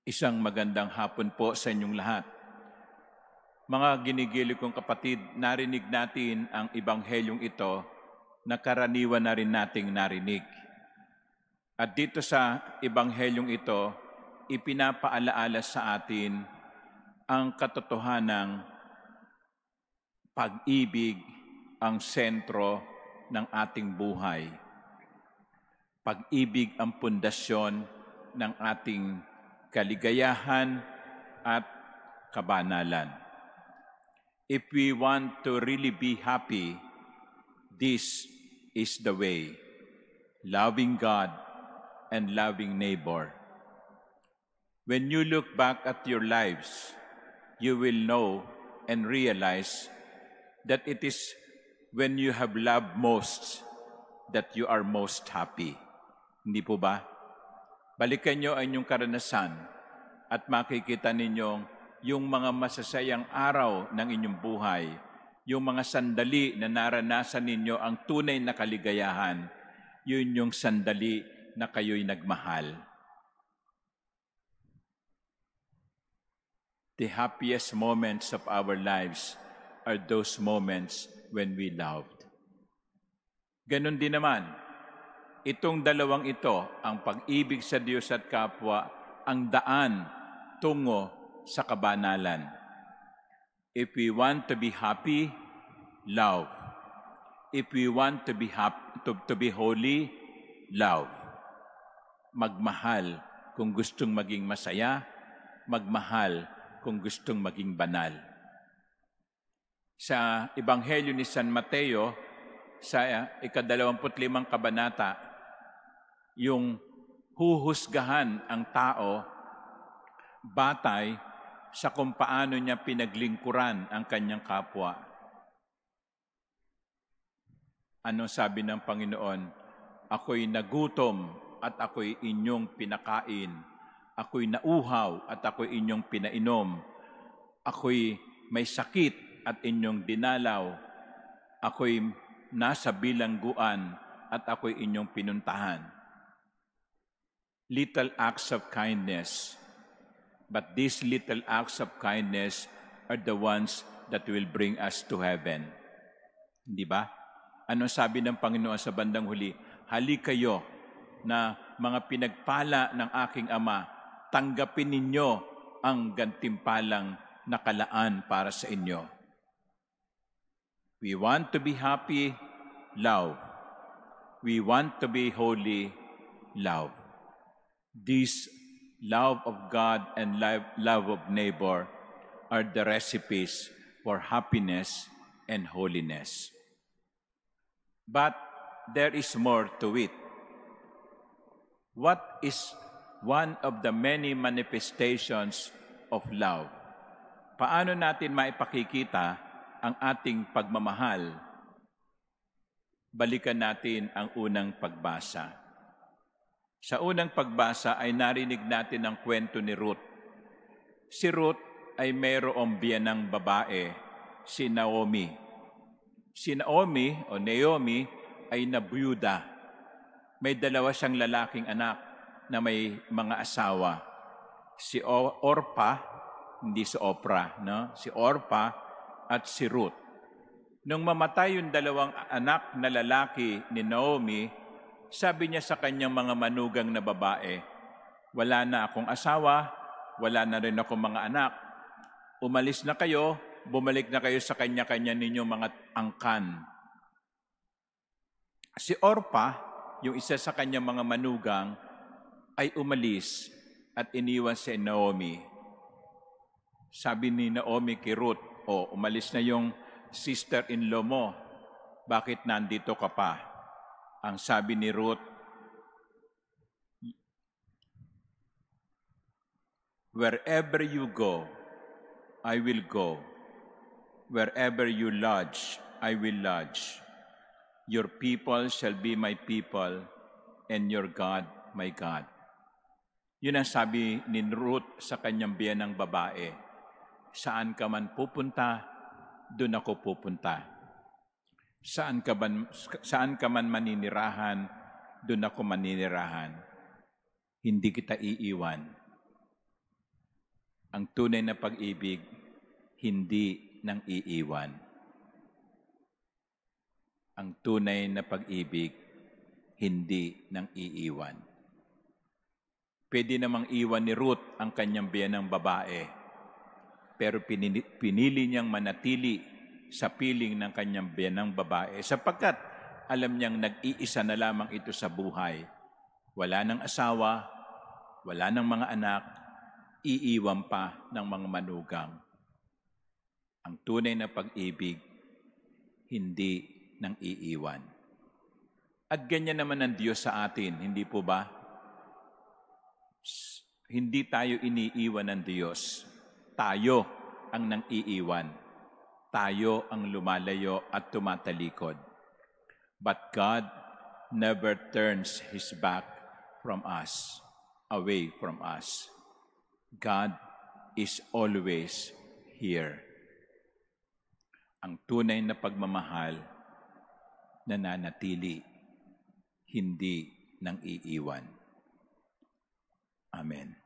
Isang magandang hapon po sa inyong lahat. Mga ginigiliw kong kapatid, narinig natin ang ebanghelyong ito na karaniwan na rin nating narinig. At dito sa ebanghelyong ito, ipinapaalaala sa atin ang katotohanang pag-ibig ang sentro ng ating buhay. Pag-ibig ang pundasyon ng ating kaligayahan at kabanalan. If we want to really be happy, this is the way. Loving God and loving neighbor. When you look back at your lives, you will know and realize that it is when you have loved most that you are most happy. Hindi po ba? Balikan nyo ang inyong karanasan at makikita ninyong yung mga masasayang araw ng inyong buhay, yung mga sandali na naranasan ninyo ang tunay na kaligayahan, yun yung sandali na kayo'y nagmahal. The happiest moments of our lives are those moments when we loved. Ganon din naman, itong dalawang ito, ang pag-ibig sa Diyos at kapwa, ang daan tungo sa kabanalan. If we want to be happy, love. If we want to be to be holy, love. Magmahal kung gustong maging masaya, magmahal kung gustong maging banal. Sa Ebanghelyo ni San Mateo, sa 25 kabanata, yung huhusgahan ang tao batay sa kung paano niya pinaglingkuran ang kanyang kapwa. Ano sabi ng Panginoon? Ako'y nagutom at ako'y inyong pinakain. Ako'y nauhaw at ako'y inyong pinainom. Ako'y may sakit at inyong dinalaw. Ako'y nasa bilangguan at ako'y inyong pinuntahan. Little acts of kindness, but these little acts of kindness are the ones that will bring us to heaven. Hindi ba? Ano sabi ng Panginoon sa bandang huli? Halik kayo na mga pinagpala ng aking Ama, tanggapin ninyo ang gantimpalang nakalaan para sa inyo. We want to be happy, love. We want to be holy, love. This love of God and love of neighbor are the recipes for happiness and holiness. But there is more to it. What is one of the many manifestations of love? Paano natin maipakikita ang ating pagmamahal? Balikan natin ang unang pagbasa. Sa unang pagbasa ay narinig natin ang kwento ni Ruth. Si Ruth ay mayroong biyanang babae, si Naomi. Si Naomi o Naomi ay nabuyuda. May dalawa siyang lalaking anak na may mga asawa. Si Orpa, hindi si Oprah, no? Si Orpa at si Ruth. Nung mamatay yung dalawang anak na lalaki ni Naomi, sabi niya sa kanyang mga manugang na babae, wala na akong asawa, wala na rin akong mga anak. Umalis na kayo, bumalik na kayo sa kanya-kanya ninyong mga angkan. Si Orpa, yung isa sa kanyang mga manugang, ay umalis at iniwan si Naomi. Sabi ni Naomi kay Ruth, umalis na yung sister-in-law mo, bakit nandito ka pa? Ang sabi ni Ruth, wherever you go, I will go. Wherever you lodge, I will lodge. Your people shall be my people, and your God, my God. Yun ang sabi ni Ruth sa kanyang biyanang babae. Saan ka man pupunta, doon ako pupunta. Saan ka man maninirahan, doon ako maninirahan. Hindi kita iiwan. Ang tunay na pag-ibig, hindi nang iiwan. Ang tunay na pag-ibig, hindi nang iiwan. Pwede namang iwan ni Ruth ang kanyang biyanang babae, pero pinili niyang manatili sa piling ng kanyang biyanang babae sapagkat alam niyang nag-iisa na lamang ito sa buhay. Wala ng asawa, wala ng mga anak, iiwan pa ng mga manugang. Ang tunay na pag-ibig, hindi nang iiwan. At ganyan naman ang Diyos sa atin, hindi po ba? Hindi tayo iniiwan ng Diyos. Tayo ang nang iiwan. Tayo ang lumalayo at tumatalikod. But God never turns His back from us, away from us. God is always here. Ang tunay na pagmamahal, nananatili, hindi nang iiwan. Amen.